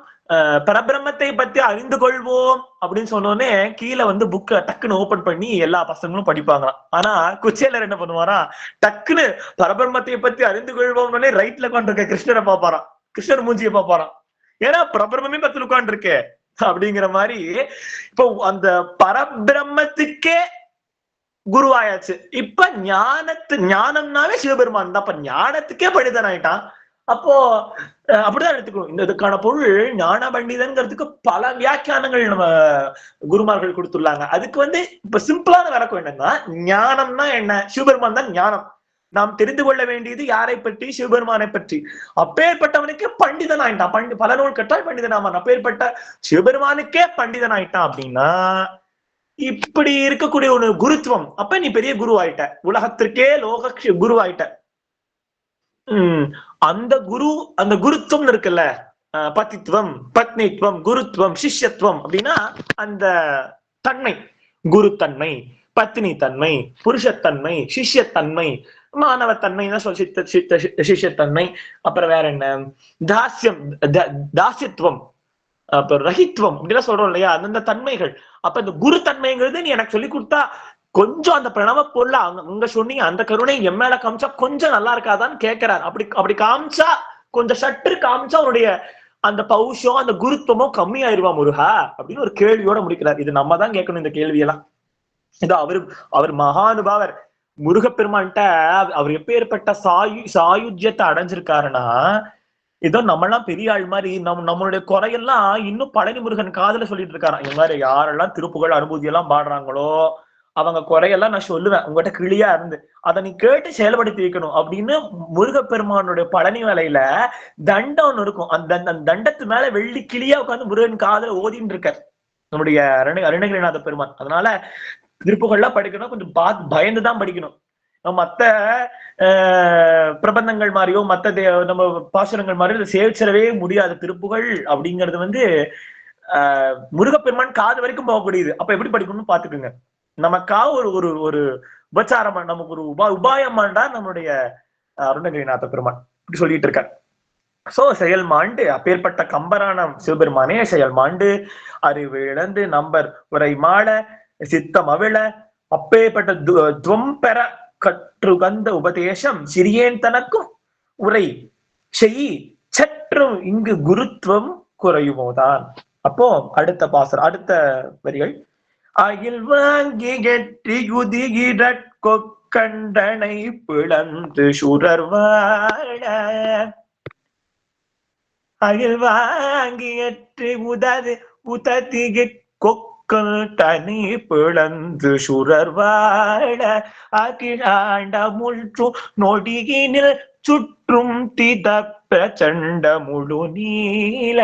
பரபிரம்மத்தை பத்தி அறிந்து கொள்வோம் அப்படின்னு சொன்னோடனே கீழே வந்து புக்கை டக்குன்னு ஓபன் பண்ணி எல்லா பசங்களும் படிப்பாங்களாம். ஆனா குச்சேலர் என்ன பண்ணுவாரா, டக்குன்னு பரபிரம்மத்தை பத்தி அறிந்து கொள்வோம்னே ரைட்ல உட்காந்துருக்க கிருஷ்ணரை பாப்பாராம், கிருஷ்ணர் மூஞ்சியை பாப்பாராம். ஏன்னா பரபிரம்மே பத்தி உட்காந்துருக்கே அப்படிங்கிற மாதிரி. இப்போ அந்த பரபிரம்மத்துக்கே குருவாயாச்சு. இப்ப ஞானம்னாவே சிவபெருமான் தான். இப்ப ஞானத்துக்கே படிதன் ஆயிட்டான். அப்போ அப்படிதான் எடுத்துக்கணும். இந்த இதுக்கான பொருள் ஞான பண்டிதன்கிறதுக்கு பல வியாக்கியானங்கள் நம்ம குருமார்கள் கொடுத்துள்ளாங்க. அதுக்கு இப்ப சிம்பிளான விளக்கம் என்னன்னா, ஞானம்னா என்ன? சிவபெருமான் தான் ஞானம். நாம் தெரிந்து கொள்ள வேண்டியது யாரை பற்றி? சிவபெருமானை பற்றி. அப்பேற்பட்டவனுக்கு பண்டிதன் ஆயிட்டான். பல நூல் கற்றால் பண்டிதன் ஆமான். அப்பேற்பட்ட சிவபெருமானுக்கே பண்டிதன் ஆயிட்டான் அப்படின்னா இப்படி இருக்கக்கூடிய ஒரு குருத்துவம். அப்ப நீ பெரிய குரு ஆயிட்ட, உலகத்திற்கே லோக குரு ஆயிட்ட. அந்த குருத்துவம் இருக்குல்ல, பதித்துவம், பத்னித்துவம், குருத்துவம், சிஷ்யத்துவம் அப்படின்னா அந்த தன்மை, குருத்தன்மை, பத்னி தன்மை, புருஷத்தன்மை, சிஷ்யத்தன்மை, மாணவத்தன்மை சிஷ்யத்தன்மை, அப்புறம் வேற என்ன, தாசியத்துவம், அப்புறம் ரஹித்துவம் அப்படிலாம் சொல்றோம் இல்லையா, அந்தந்த தன்மைகள். அப்ப இந்த குரு தன்மைங்கிறது நீ எனக்கு சொல்லி கொடுத்தா கொஞ்சம் அந்த பிரணவ பொருள அங்க சொன்னீங்க, அந்த கருணை என் மேல காமிச்சா கொஞ்சம் நல்லா இருக்காதான்னு கேட்கிறார். அப்படி காமிச்சா, கொஞ்சம் சற்று காமிச்சா அவருடைய அந்த பௌஷம், அந்த குருத்துவமோ கம்மியாயிருவா முருகா அப்படின்னு ஒரு கேள்வியோட முடிக்கிறார். இது நம்ம தான் கேட்கணும் இந்த கேள்வியெல்லாம். இது அவர் மகானுபாவர் முருகப்பெருமான்கிட்ட அவர் எப்பேற்பட்ட சாயுஜ்யத்தை அடைஞ்சிருக்காருன்னா, ஏதோ நம்மளாம் பெரிய ஆள் மாதிரி நம்மளுடைய குறையெல்லாம் இன்னும் பழனி முருகன் காதுல சொல்லிட்டு இருக்காராம். இந்த மாதிரி யாரெல்லாம் திருப்புகழ் அனுபூதி எல்லாம் பாடுறாங்களோ அவங்க குறையெல்லாம் நான் சொல்லுவேன், உங்ககிட்ட கிளியா இருந்து அதை நீ கேட்டு செயல்படுத்தி வைக்கணும் அப்படின்னு முருகப்பெருமானுடைய பழனி வேலையில தண்டம் ஒண்ணு இருக்கும். அந்த தண்டத்து மேல வெள்ளி கிளியா உட்காந்து முருகன் காதுல ஓதின்னு இருக்கார் நம்முடைய அருணகிரிநாத பெருமான். அதனால திருப்புகள்லாம் படிக்கணும் கொஞ்சம் பயந்துதான் படிக்கணும். மத்த பிரபந்தங்கள் மாதிரியோ மத்த நம்ம பாசுரங்கள் மாதிரியோ சேவிச்சிடவே முடியாது. திருப்புகழ் அப்படிங்கிறது முருகப்பெருமான் காது வரைக்கும் போகக்கூடியது. அப்ப எப்படி படிக்கணும்னு பாத்துக்குங்க. நமக்காக ஒரு ஒரு உபச்சாரம், நமக்கு ஒரு உபாயமாண்டா நம்மளுடைய அருணகிரிநாத பெருமான் இப்படி சொல்லிட்டு இருக்கார். சோ செயல் மாண்டு அப்பேற்பட்ட கம்பரான சிவபெருமானே செயல் மாண்டு அறிவு இழந்து நம்பர் உரை மாள சித்தம் அவிழ அப்பேற்பட்ட துவம் பெற கற்று கந்த உபதேசம் சிறியேன் தனக்கும் உரை செய் சற்றும் இங்கு குருத்துவம் குறையுமோதான். அப்போ அடுத்த பாசர், அடுத்த வரிகள். அகில் வாங்கி கெட்டி குதிகிட கொக்கண்டனை பிளந்து சுரர்வாழ, அகில் வாங்கி எற்றி உததி கொக்கண்டனை பிளந்து சுரர்வாழ, அகிலாண்ட முற்று நொடியினில் சுற்றும் தித பிரச்சண்ட முழு நீல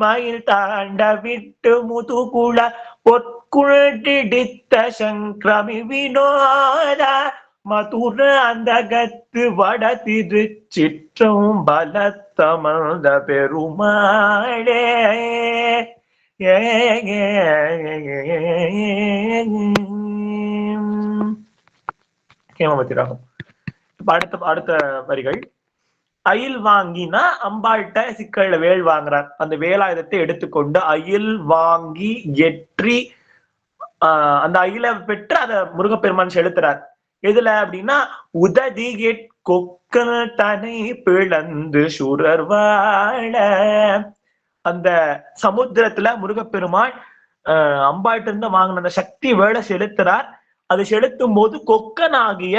மயில் தாண்ட விட்டு முதுகுள பொற்குழடித்த சங்கிரமி வினோத மதுர அந்தகத்து வட திருச்சிற்றும் பலத்தமர்ந்த பெருமாளே. கேமபதி ராகம். அடுத்த வரிகள். அயில் வாங்கினா அம்பாள்கிட்ட சிக்கல்ல வேல் வாங்குறார். அந்த வேலாயுதத்தை எடுத்துக்கொண்டு அயில் வாங்கி எற்றி அந்த அயில பெற்று அதை முருகப்பெருமான் செலுத்துறார். எதுல அப்படின்னா உததி கொக்கல் தனை பிளந்து சுரர்வாழ, அந்த சமுத்திரத்துல முருகப்பெருமான் அம்பாள்கிட்ட இருந்து வாங்கின அந்த சக்தி வேலை செலுத்துறார். அது செலுத்தும் போது கொக்கனாகிய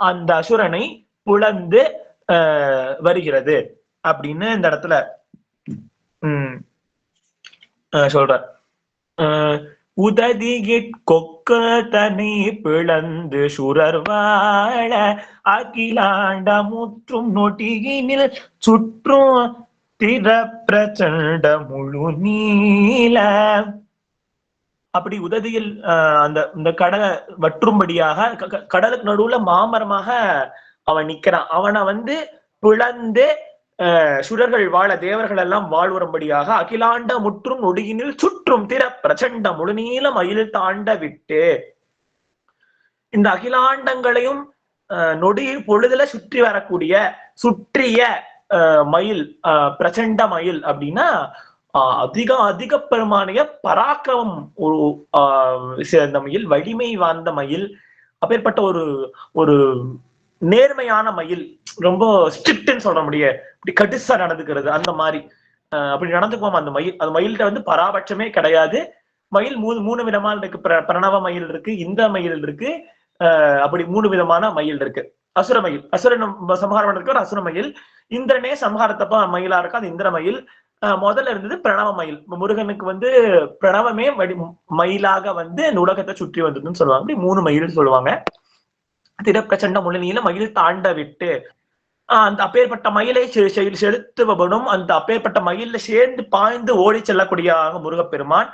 அந்த அசுரனை புலந்து வருகிறது அப்படின்னு இந்த இடத்துல சொல்ற. உததி கொக்க தனி பிளந்து சுரர்வாழ அகிலாண்ட முற்றும் நொடியினில் சுற்றும் திர பிரச்சண்ட முழு நீல. அப்படி உததியில் அந்த கடலை வற்றும்படியாக கடலுக்கு நடுவுல மாமரமாக அவன் நிக்கிறான். அவனை பிளந்து சுரர்கள் வாழ, தேவர்கள் எல்லாம் வாழ்வுறும்படியாக அகிலாண்ட முற்றும் நொடியினில் சுற்றும் திற பிரச்சண்ட முழுநீல மயில் தாண்ட விட்டு, இந்த அகிலாண்டங்களையும் நொடியில் பொழுதுல சுற்றி வரக்கூடிய சுற்றிய மயில், பிரச்சண்ட மயில் அப்படின்னா அதிக பெருமானிய பராக்கிரமம் ஒரு சேர்ந்த மயில், வலிமை வாய்ந்த மயில், அப்பேற்பட்ட ஒரு நேர்மையான மயில், ரொம்ப ஸ்ட்ரிக்ட்னு சொல்ல முடியாது, இப்படி கடுசா நடந்துக்கிறது அந்த மாதிரி அப்படி நடந்துக்குவோம் அந்த மயில். அந்த மயில்கிட்ட பராபட்சமே கிடையாது. மயில் மூணு விதமான இருக்கு. பிரணவ மயில் இருக்கு, இந்த மயில் இருக்கு, அப்படி 3 விதமான மயில் இருக்கு. அசுரமயில், அசுரன் சம்ஹாரம் பண்றதுக்கு ஒரு அசுரமயில். இந்திரனே சம்ஹாரத்தப்ப மயிலா இருக்கு, அது இந்திரமயில். முதல்ல இருந்தது பிரணவ மயில். முருகனுக்கு வந்து பிரணவமே மயிலாக வந்து உலகத்தை சுற்றி வந்ததுன்னு சொல்லுவாங்க. அப்படி 3 மயில் சொல்லுவாங்க. திடப்பிரச்சண்ட முழுநீல மயில் தாண்ட விட்டு, அந்த அப்பேற்பட்ட மயிலை செலுத்துவனும் அந்த அப்பேற்பட்ட மயில சேர்ந்து பாய்ந்து ஓடி செல்லக்கூடிய முருகப்பெருமான்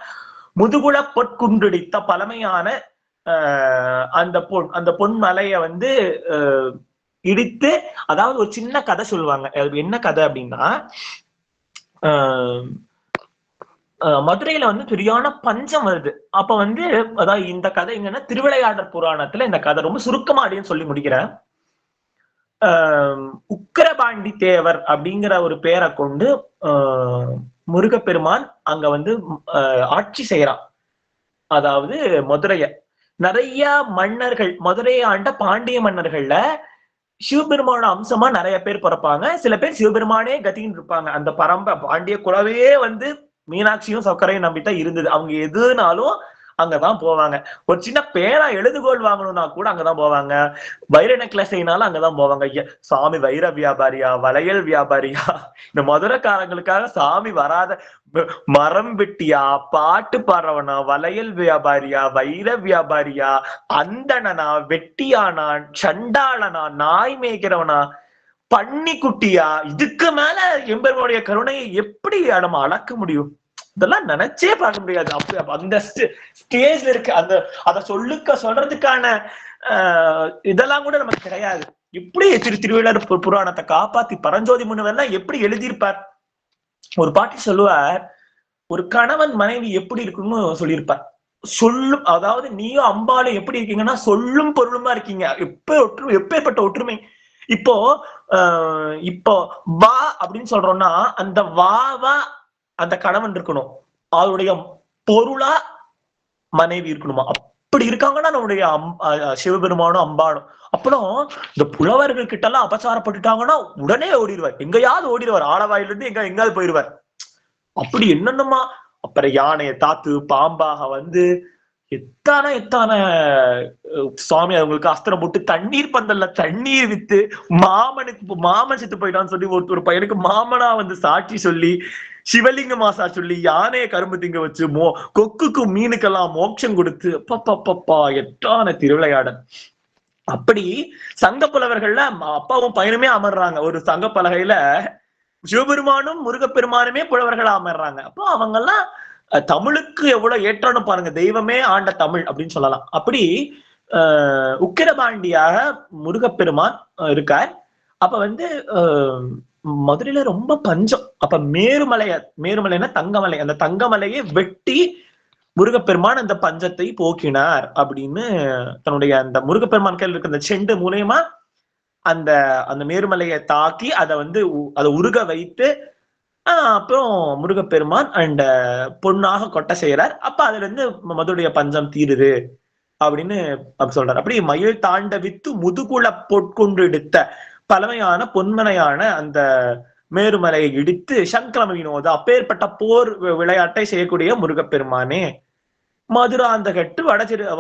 முதுகுல பொற்குன்றிடித்த பழமையான அந்த பொன்மலைய வந்து இடித்து, அதாவது ஒரு சின்ன கதை சொல்லுவாங்க. என்ன கதை அப்படின்னா, மதுரையில வந்து சரியான பஞ்சம் வருது. அப்ப வந்து அதாவது இந்த கதை எங்கன்னா திருவிளையாடற் புராணத்துல இந்த கதை ரொம்ப சுருக்கமா அப்படின்னு சொல்லி முடிக்கிறேன். உக்கிரபாண்டி தேவர் அப்படிங்கிற ஒரு பேரை கொண்டு முருகப்பெருமான் அங்க வந்து ஆட்சி செய்யறான். அதாவது மதுரைய நிறைய மன்னர்கள், மதுரையை ஆண்ட பாண்டிய மன்னர்கள்ல சிவபெருமான அம்சமா நிறைய பேர் பிறப்பாங்க. சில பேர் சிவபெருமானே கத்தின்னு இருப்பாங்க. அந்த பாண்டிய குலவே வந்து மீனாட்சியும் சக்கரையும் நம்பித்தான் இருந்தது. அவங்க எதுனாலும் அங்கதான் போவாங்க. ஒரு சின்ன பேரா எழுதுகோள் வாங்கணும்னா கூட அங்கதான் போவாங்க. வைர நெக்லஸ் செய்யினாலும் அங்கதான் போவாங்க. சாமி வைர வியாபாரியா, வளையல் வியாபாரியா, இந்த மதுரைக்காரங்களுக்காக சாமி வராத மரம் வெட்டியா, பாட்டு பாடுறவனா, வளையல் வியாபாரியா, வைர வியாபாரியா, அந்தணனா, வெட்டியானா, சண்டாளனா, நாய் மேய்க்கிறவனா, பன்னி குட்டியா, இதுக்கு மேல எம்பெருமானுடைய கருணையை எப்படி நம்ம அளக்க முடியும்? இதெல்லாம் நினைச்சே பார்க்க முடியாது. அந்த ஸ்டேஜ்ல இருக்கு. அத சொல்றதுக்கான இதெல்லாம் கூட நமக்கு கிடையாது. எப்படி திருவிளையாடற் புராணத்தை காப்பாத்தி பரஞ்சோதி முனிவர்லாம் எப்படி எழுதியிருப்பார்? ஒரு பாட்டி சொல்லுவார், ஒரு கணவன் மனைவி எப்படி இருக்குன்னு சொல்லியிருப்பார். சொல்லும், அதாவது நீயும் அம்பாலும் எப்படி இருக்கீங்கன்னா சொல்லும் பொருளுமா இருக்கீங்க. எப்பேற்பட்ட ஒற்றுமை! இப்போ வா அப்படின்னு சொல்றோம்னா அந்த வாவா அந்த கணவன் இருக்கணும், அவருடைய பொருளா மனைவி இருக்கணுமா? அப்படி இருக்காங்கன்னா நம்முடைய சிவபெருமானும் அம்பானும். அப்புறம் இந்த புலவர்கள் கிட்ட எல்லாம் அபச்சாரப்பட்டுட்டாங்கன்னா உடனே ஓடிடுவார். எங்கேயாவது ஓடிடுவார். ஆலவாயில இருந்து எங்கேயாவது போயிடுவார். அப்படி என்னென்னமா. அப்புறம் யானையை தாத்து பாம்பாக வந்து எத்தான சுவாமி அவங்களுக்கு அஸ்திரம் போட்டு தண்ணீர் பந்தல்ல தண்ணீர் வித்து மாமன் செத்து போயிட்டான்னு சொல்லி ஒரு பையனுக்கு மாமனா வந்து சாட்சி சொல்லி, சிவலிங்க மாசா சொல்லி, யானையை கரும்பு திங்க வச்சு, கொக்குக்கு மீனுக்கெல்லாம் மோட்சம் கொடுத்து, பப்பா எட்டான திருவிளையாடல். அப்படி சங்க புலவர்கள்ல அப்பாவும் பையனுமே அமர்றாங்க. ஒரு சங்க பலகையில சிவபெருமானும் முருகப்பெருமானுமே புலவர்களா அமர்றாங்க. அப்போ அவங்க எல்லாம் தமிழுக்கு எவ்வளவு ஏற்றம்னு பாருங்க. தெய்வமே ஆண்ட தமிழ் அப்படின்னு சொல்லலாம். அப்படி உக்கிரபாண்டியாக முருகப்பெருமான் இருக்கார். அப்ப வந்து மதுரையில ரொம்ப பஞ்சம். அப்ப மேருமலைன்னா தங்கமலை, அந்த தங்கமலையை வெட்டி முருகப்பெருமான் அந்த பஞ்சத்தை போக்கினார் அப்படின்னு தன்னுடைய அந்த முருகப்பெருமான் கையில் இருக்க அந்த செண்டு மூலயமா அந்த மேருமலையை தாக்கி அதை உருக வைத்து அப்புறம் முருகப்பெருமான் அண்ட் பொண்ணாக கொட்டை செய்யறார். அப்ப அதுல இருந்து மதுரைய பஞ்சம் தீருது அப்படின்னு சொல்றாரு. அப்படி மயில் தாண்ட வித்து முதுகுல பொற்கொண்டு எடுத்த பழமையான பொன்மனையான அந்த மேருமலையை இடித்து சங்கரம வினோத அப்பேற்பட்ட போர் விளையாட்டை செய்யக்கூடிய முருகப்பெருமானே, மதுராந்தகட்டு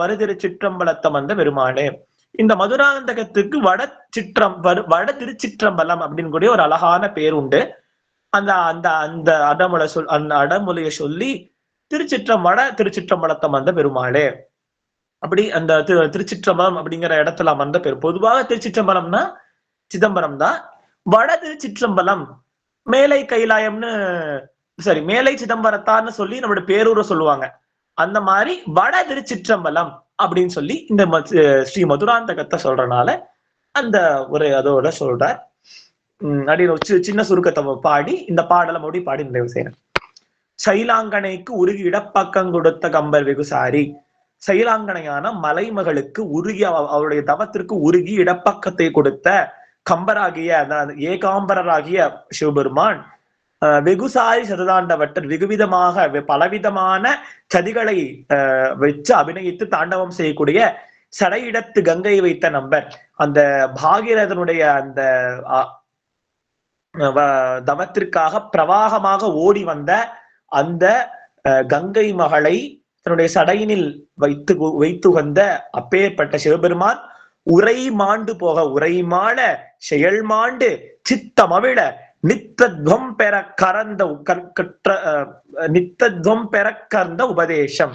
வடதிரு சிற்றம்பலத்தம் வந்த பெருமானே. இந்த மதுராந்தகத்துக்கு வட திருச்சிற்றம்பலம் அப்படின்னு கூட ஒரு அழகான பேர் உண்டு. அந்த அடமொழியை சொல்லி வட திருச்சிற்றம்பலத்தம் வந்த பெருமாளே. அப்படி அந்த திருச்சிற்றம்பலம் அப்படிங்கிற இடத்துல வந்த பேர். பொதுவாக திருச்சிற்றம்பலம்னா சிதம்பரம் தான். வட திருச்சிற்றம்பலம் மேலை கைலாயம்னு மேலை சிதம்பரத்தான்னு சொல்லி நம்மளுடைய பேரூரை சொல்லுவாங்க. அந்த மாதிரி வட திருச்சிற்றம்பலம் அப்படின்னு சொல்லி இந்த ஸ்ரீ மதுராந்தகத்தை சொல்றனால அந்த ஒரு அதோட சொல்றார். அப்படின்னு சின்ன சுருக்கத்தை பாடி இந்த பாடலை மறுபடியும் பாடி நிறைவு செய்யணும். சைலாங்கனைக்கு உருகி இடப்பக்கம் கொடுத்த கம்பர் வெகுசாரி. சைலாங்கனையான மலைமகளுக்கு உருகி அவருடைய தவத்திற்கு உருகி இடப்பக்கத்தை கொடுத்த கம்பராகிய ஏகாம்பரராகிய சிவபெருமான் வெகுசாரி சதுதாண்டவட்டர் வெகுவிதமாக பலவிதமான சதிகளை வச்சு அபிநயித்து தாண்டவம் செய்யக்கூடிய சடையிடத்து கங்கை வைத்த நம்பர். அந்த பாகீரதனுடைய அந்த தவத்திற்காக பிரவாகமாக ஓடி வந்த அந்த கங்கை மகளை தன்னுடைய சடையினில் வைத்துகந்த அப்பேற்பட்ட சிவபெருமான் உரை மாண்டு போக உரை மாள செயல் மாண்டு சித்தமவிழ நித்தத்வம் பெற கறந்த நித்தத்வம் பெற கறந்த உபதேசம்.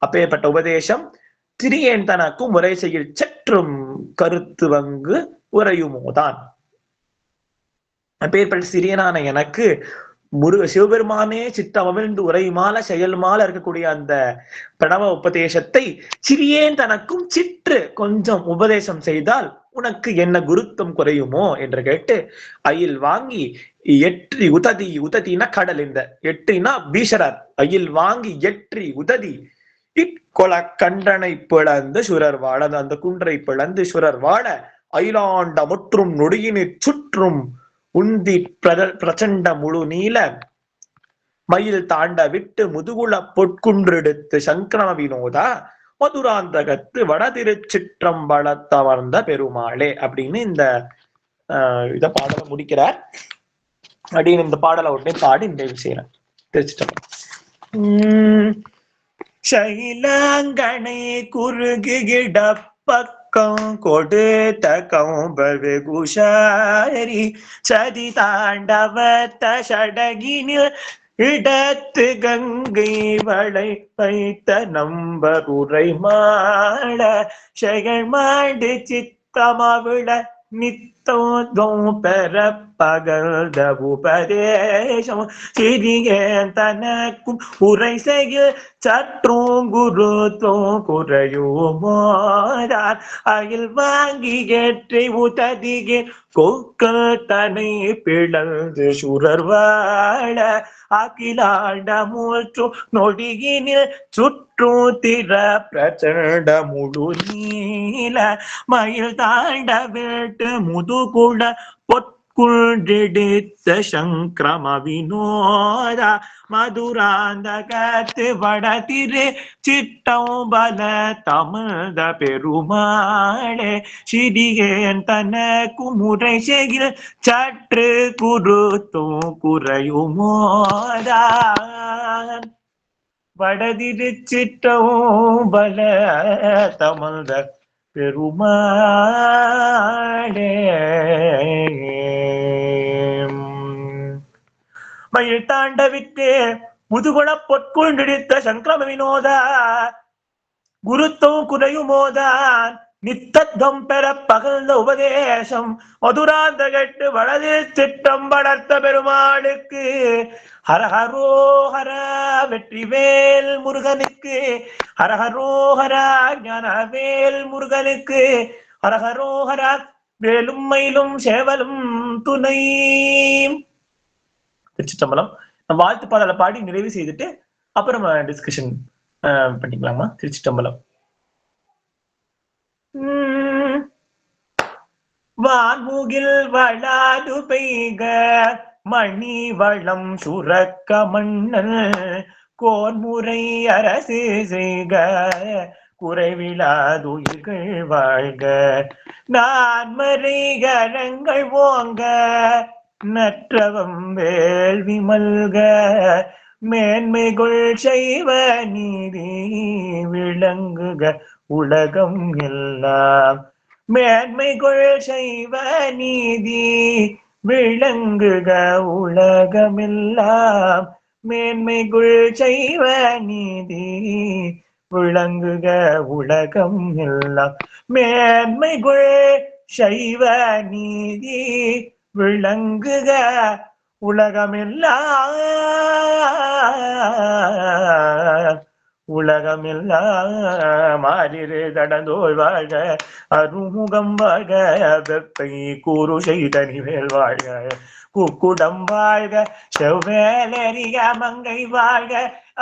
அப்பேற்பட்ட உபதேசம் திரியேன் தனக்கும் உரை செய்யில் சற்றும் கருத்து வங்கு உரையுமோதான். அப்பேற்பட்ட சிறியனான எனக்கு சிவபெருமானே சித்தமவிழ்ந்து உரைமால செயல்மால இருக்கக்கூடிய அந்த பிரணவ உபதேசத்தை சிறியேன் தனக்கும் சிற்று கொஞ்சம் உபதேசம் செய்தால் உனக்கு என்ன குருத்தம் குறையுமோ என்று கேட்டு அயில் வாங்கி எற்றி உததி, உததினா கடல், இந்த எற்றினா பீஷரர், அயில் வாங்கி எற்றி உததி இட்கொல கண்டனை பிளந்து சுரர் வாழ, அந்த குன்றை பிளந்து சுரர் வாழ அயிலாண்ட முற்றும் நொடியினிற் சுற்றும் உந்தி பிரச்சண்ட முழு நீல மயில் தாண்ட விட்டு முதுகுல பொற்குன்றெடுத்து சங்கரம வினோதா மதுராந்தகத்து வடதிருச்சிற்றம்பலத்தமர்ந்த பெருமாளே அப்படின்னு இந்த இத பாடலை முடிக்கிறார். அப்படின்னு இந்த பாடலை உடனே பாடி நிறைவு செய்யறேன். திருச்சிட்டோம். சைலாங்கனை குறுகிட பக்கம் கொடுத்த கம்பல் வெகுஷாரி சதி தாண்டவத்த சடகினில் இடத்து கங்கை வளை வைத்த நம்பர் உரை மாள செயல் மாண்டு சித்தமவிழ நித்தோம் பெற பகல்த உபதேசம் சிறியேன் தனக்கும் உரை செய்ய சற்றும் குருத்தும் குறையுமோதான் அயில் வாங்கி ஏற்றி உததியே கொக்கல் தனை பிளந்து சுரர் வாழ அகிலாண்ட மூற்று நொடியினில் சுற்றும் திற பிரச்சண்ட முழு நீல மயில் தாண்ட விட்டு முதுகுட பொற்குன்றெடுத்த சங்கிரம வினோதா மதுராந்தகத்து வடதிரு சிற்றம்பல தமிழ்ந்த பெருமாளே சிறியேன் தனக்கும் உரை செய்ய சற்று குருத்தும் குறையுமோதான் வடதிரு சிற்றம்பல தமிழ்ந்த பெருமாளே. மயில் தாண்டவிட்டு முதுகுள பொற்குள் நடித்த சங்கிரம வினோதா குருத்தும் குறையுமோதான் நித்தத்வம் பெற பகல்ந்த உபதேசம் மதுராந்தகட்டு வலது சிற்றம் வளர்த்த பெருமாளுக்கு ஹரஹரோஹரா வெற்றிவேல் முருகனுக்கு ஹரஹரோஹரா ஞானவேல் முருகனுக்கு ஹரஹரோஹரா வேலும் மயிலும் சேவலும் துணை. திருச்சிற்றம்பலம். நம்ம வாழ்த்து பாடலை பாடி நிறைவு செய்துட்டு அப்புறம் டிஸ்கஷன் பண்ணிக்கலாமா? திருச்சிற்றம்பலம். வான்முகில் வளாது பெய்க மணி வளம் சுரக்க மன்னல் கோன்முறை அரசு செய்க குறைவிலாதுயிர்கள் வாழ்க நான்மறை கரங்கள் ஓங்க நற்றவம் வேள்வி மல்க மேன்மைகள் செய்வ நீதி விளங்குக உலகம் எல்லாம் மேன்மைகள் செய்வ நீதி விளங்குக உலகமெல்லாம் மேன்மைகள் செய்வ நீதி விளங்குக உலகம் எல்லாம் மேன்மைகள் செய்வ நீதி விளங்குக உலகமெல்லாம் உலகமெல்லாம் மாறிரு கடந்தோய் வாழ்க அருமுகம் வாழ்க வெப்பை கூறு செய்தனிவேல் வாழ்க குக்குடம் வாழ்க செவ்வேலறிய மங்கை வாழ்க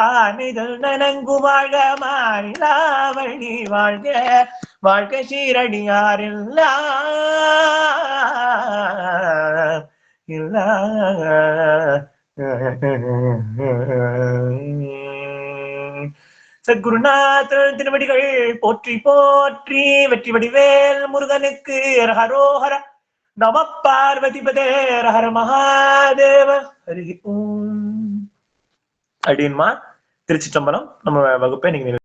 ஆனைதல் நனங்கு வாழ்க மாறிலாவணி வாழ்க வாழ்க சீரடியாரில்லா இல்ல சத்குருநாதர் திருவடிகள் போற்றி போற்றி. வெற்றி வடிவேல் முருகனுக்கு ஹரோஹர நம பார்வதி பதே ஹர மகாதேவ ஹரி ஓம். அப்படின்மா திருச்சிற்றம்பலம். நம்ம வகுப்பை நீங்க